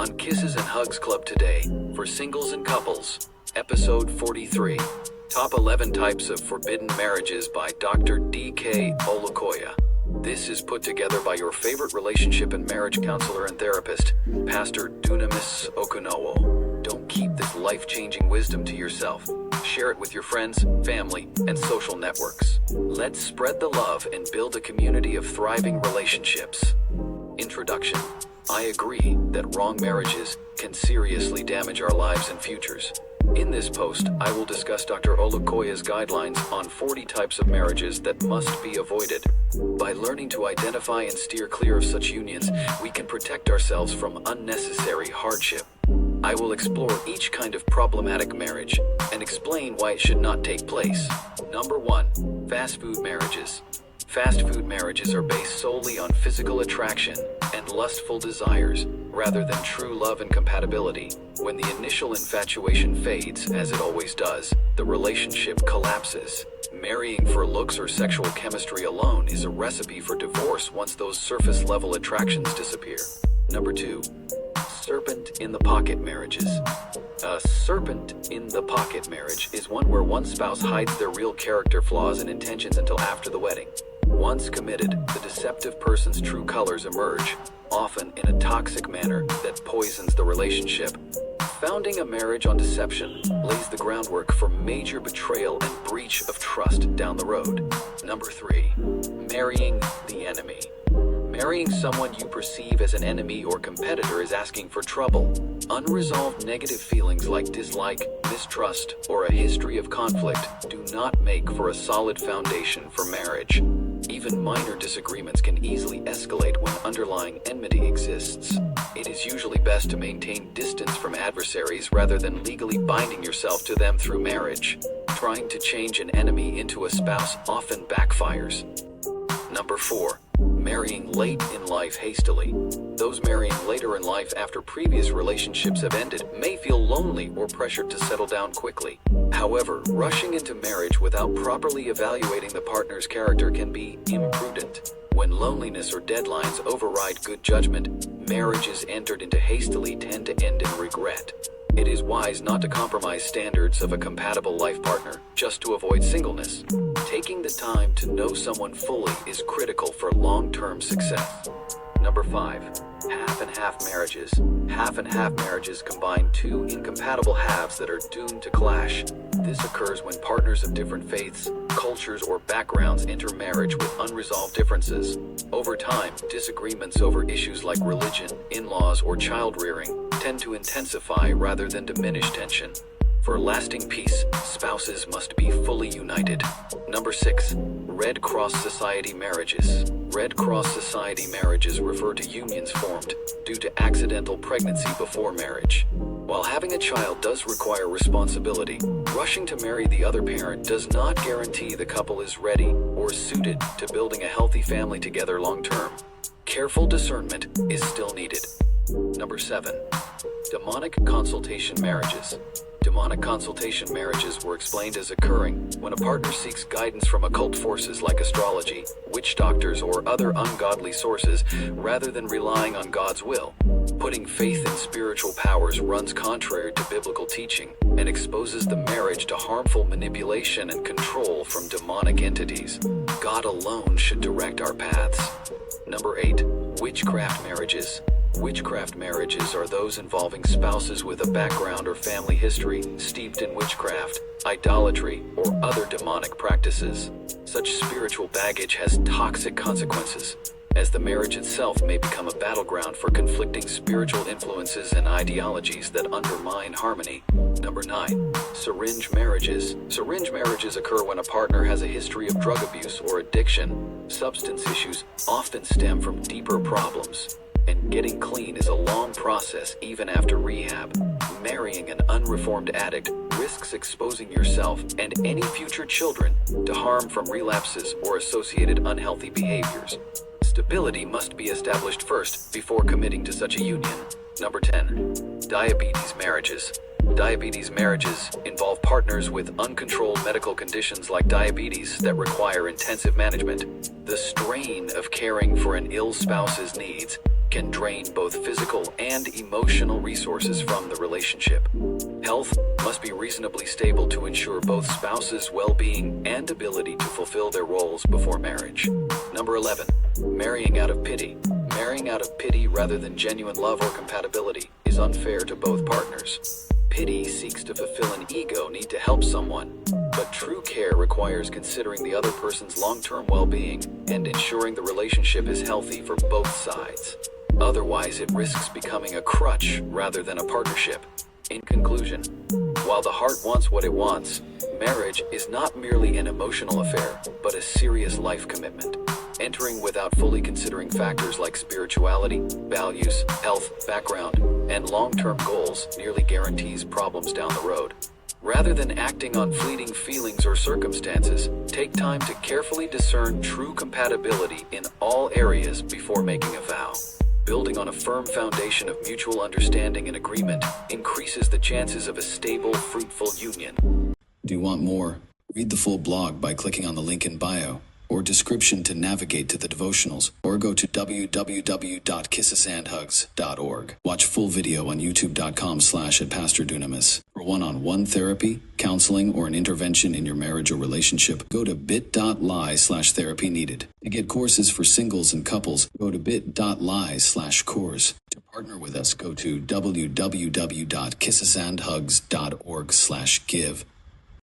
on Kisses and Hugs Club today for Singles and Couples, Episode 43, Top 11 Types of Forbidden Marriages by Dr. D.K Olukoya. This is put together by your favorite relationship and marriage counselor and therapist, Pastor Dunamis Okunowo. Don't keep this life-changing wisdom to yourself. Share it with your friends, family, and social networks. Let's spread the love and build a community of thriving relationships. Introduction. I agree that wrong marriages can seriously damage our lives and futures. In this post, I will discuss Dr. Olukoya's guidelines on 40 types of marriages that must be avoided. By learning to identify and steer clear of such unions, we can protect ourselves from unnecessary hardship. I will explore each kind of problematic marriage and explain why it should not take place. Number 1. Fast food marriages. Fast food marriages are based solely on physical attraction and lustful desires, rather than true love and compatibility. When the initial infatuation fades, as it always does, the relationship collapses. Marrying for looks or sexual chemistry alone is a recipe for divorce once those surface-level attractions disappear. Number 2. Serpent in the pocket marriages. A serpent in the pocket marriage is one where one spouse hides their real character flaws and intentions until after the wedding. Once committed, the deceptive person's true colors emerge, often in a toxic manner that poisons the relationship. Founding a marriage on deception lays the groundwork for major betrayal and breach of trust down the road. Number 3. Marrying the enemy. Marrying someone you perceive as an enemy or competitor is asking for trouble. Unresolved negative feelings like dislike, mistrust, or a history of conflict do not make for a solid foundation for marriage. Even minor disagreements can easily escalate when underlying enmity exists. It is usually best to maintain distance from adversaries rather than legally binding yourself to them through marriage. Trying to change an enemy into a spouse often backfires. Number 4. Marrying late in life hastily. Those marrying later in life after previous relationships have ended may feel lonely or pressured to settle down quickly. However, rushing into marriage without properly evaluating the partner's character can be imprudent. When loneliness or deadlines override good judgment, marriages entered into hastily tend to end in regret. It is wise not to compromise standards of a compatible life partner just to avoid singleness. Taking the time to know someone fully is critical for long-term success. Number 5. Half and half marriages. Half and half marriages combine two incompatible halves that are doomed to clash. This occurs when partners of different faiths, cultures, or backgrounds enter marriage with unresolved differences. Over time, disagreements over issues like religion, in-laws, or child-rearing tend to intensify rather than diminish tension. For lasting peace, spouses must be fully united. Number 6. Red Cross Society marriages. Red Cross Society marriages refer to unions formed due to accidental pregnancy before marriage. While having a child does require responsibility, rushing to marry the other parent does not guarantee the couple is ready or suited to building a healthy family together long term. Careful discernment is still needed. Number 7. Demonic consultation marriages. Demonic consultation marriages were explained as occurring when a partner seeks guidance from occult forces like astrology, witch doctors, or other ungodly sources rather than relying on God's will. Putting faith in spiritual powers runs contrary to biblical teaching and exposes the marriage to harmful manipulation and control from demonic entities. God alone should direct our paths. Number 8. Witchcraft marriages. Witchcraft marriages are those involving spouses with a background or family history steeped in witchcraft, idolatry, or other demonic practices. Such spiritual baggage has toxic consequences, as the marriage itself may become a battleground for conflicting spiritual influences and ideologies that undermine harmony. Number 9. Syringe marriages. Syringe marriages occur when a partner has a history of drug abuse or addiction. Substance issues often stem from deeper problems, and getting clean is a long process even after rehab. Marrying an unreformed addict risks exposing yourself and any future children to harm from relapses or associated unhealthy behaviors. Stability must be established first before committing to such a union. Number 10. Diabetes marriages. Diabetes marriages involve partners with uncontrolled medical conditions like diabetes that require intensive management. The strain of caring for an ill spouse's needs can drain both physical and emotional resources from the relationship. Health must be reasonably stable to ensure both spouses' well-being and ability to fulfill their roles before marriage. Number 11. Marrying out of pity. Marrying out of pity rather than genuine love or compatibility is unfair to both partners. Pity seeks to fulfill an ego need to help someone, but true care requires considering the other person's long-term well-being and ensuring the relationship is healthy for both sides. Otherwise, it risks becoming a crutch rather than a partnership. In conclusion, while the heart wants what it wants, marriage is not merely an emotional affair, but a serious life commitment. Entering without fully considering factors like spirituality, values, health, background, and long-term goals nearly guarantees problems down the road. Rather than acting on fleeting feelings or circumstances, take time to carefully discern true compatibility in all areas before making a vow. Building on a firm foundation of mutual understanding and agreement increases the chances of a stable, fruitful union. Do you want more? Read the full blog by clicking on the link in bio or description to navigate to the devotionals, or go to www.khcpartners.org. Watch full video on youtube.com/@PastorDunamis. For one-on-one therapy, counseling, or an intervention in your marriage or relationship, go to bit.ly/therapy needed. To get courses for singles and couples, go to bit.ly/course. To partner with us, go to www.kissesandhugs.org/give.